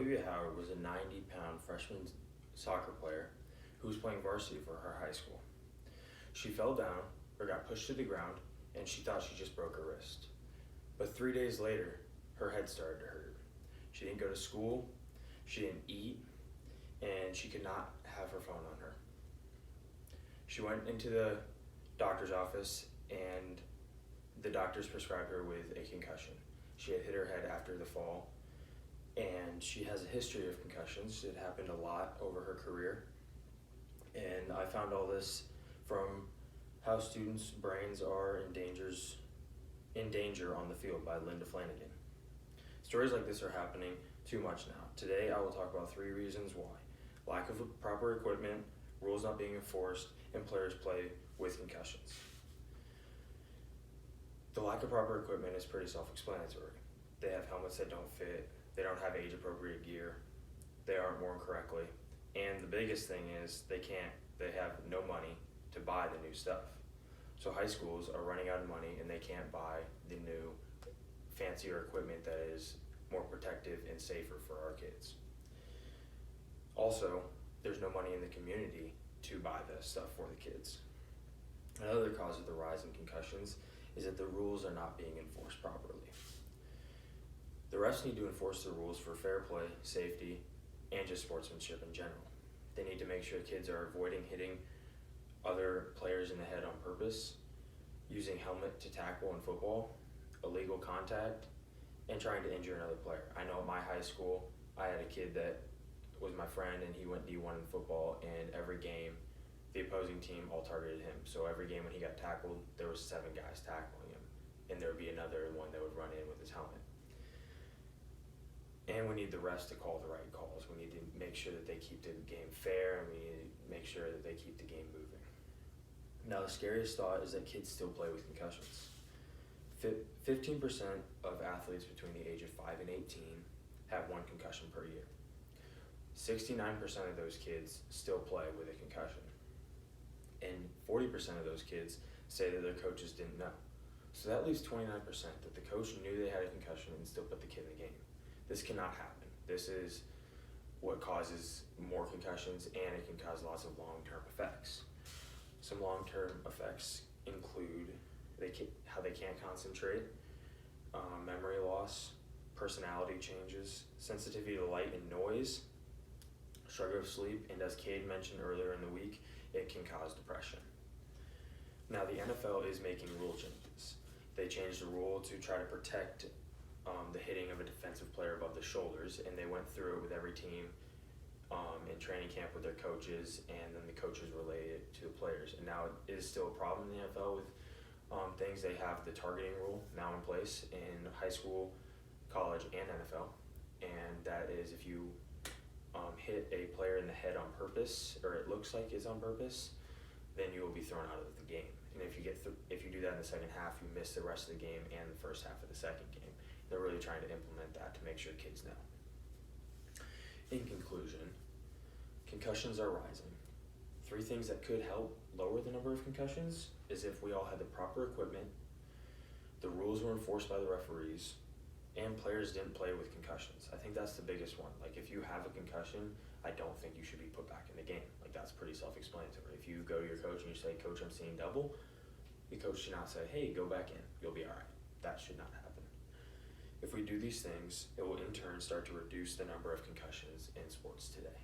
Olivia Howard was a 90-pound freshman soccer player who was playing varsity for her high school. She fell down or got pushed to the ground and she thought she just broke her wrist. But 3 days later, her head started to hurt. She didn't go to school, she didn't eat, and she could not have her phone on her. She went into the doctor's office and the doctors prescribed her with a concussion. She had hit her head after the fall, and she has a history of concussions. It happened a lot over her career. And I found all this from How Students' Brains Are in Danger on the Field by Linda Flanagan. Stories like this are happening too much now. Today I will talk about 3 reasons why. Lack of proper equipment, rules not being enforced, and players play with concussions. The lack of proper equipment is pretty self-explanatory. They have helmets that don't fit, they don't have age-appropriate gear, they aren't worn correctly, and the biggest thing is they have no money to buy the new stuff. So high schools are running out of money and they can't buy the new fancier equipment that is more protective and safer for our kids. Also, there's no money in the community to buy the stuff for the kids. Another cause of the rise in concussions is that the rules are not being enforced properly. The refs need to enforce the rules for fair play, safety, and just sportsmanship in general. They need to make sure kids are avoiding hitting other players in the head on purpose, using helmet to tackle in football, illegal contact, and trying to injure another player. I know at my high school, I had a kid that was my friend and he went D1 in football, and every game, the opposing team all targeted him. So every game when he got tackled, there was 7 guys tackling him, and there would be another one that would run in with his helmet. And we need the refs to call the right calls. We need to make sure that they keep the game fair, and we need to make sure that they keep the game moving. Now, the scariest thought is that kids still play with concussions. 15% of athletes between the age of 5 and 18 have 1 concussion per year. 69% of those kids still play with a concussion. And 40% of those kids say that their coaches didn't know. So that leaves 29% that the coach knew they had a concussion and still put the kid in the game. This cannot happen. This is what causes more concussions, and it can cause lots of long-term effects. Some long-term effects include how they can't concentrate, memory loss, personality changes, sensitivity to light and noise, struggle of sleep, and as Cade mentioned earlier in the week, it can cause depression. Now, the NFL is making rule changes. They changed the rule to try to protect the hitting of a defensive player above the shoulders, and they went through it with every team in training camp with their coaches, and then the coaches relayed it to the players. And now it is still a problem in the NFL with things. They have the targeting rule now in place in high school, college, and NFL, and that is if you hit a player in the head on purpose, or it looks like it's on purpose, then you will be thrown out of the game. And if you do that in the second half, you miss the rest of the game and the first half of the second game. They're really trying to implement that to make sure kids know. In conclusion, concussions are rising. 3 things that could help lower the number of concussions is if we all had the proper equipment, the rules were enforced by the referees, and players didn't play with concussions. I think that's the biggest one. Like, if you have a concussion, I don't think you should be put back in the game. Like, that's pretty self-explanatory. If you go to your coach and you say, "Coach, I'm seeing double," the coach should not say, "Hey, go back in, you'll be all right." That should not happen. If we do these things, it will in turn start to reduce the number of concussions in sports today.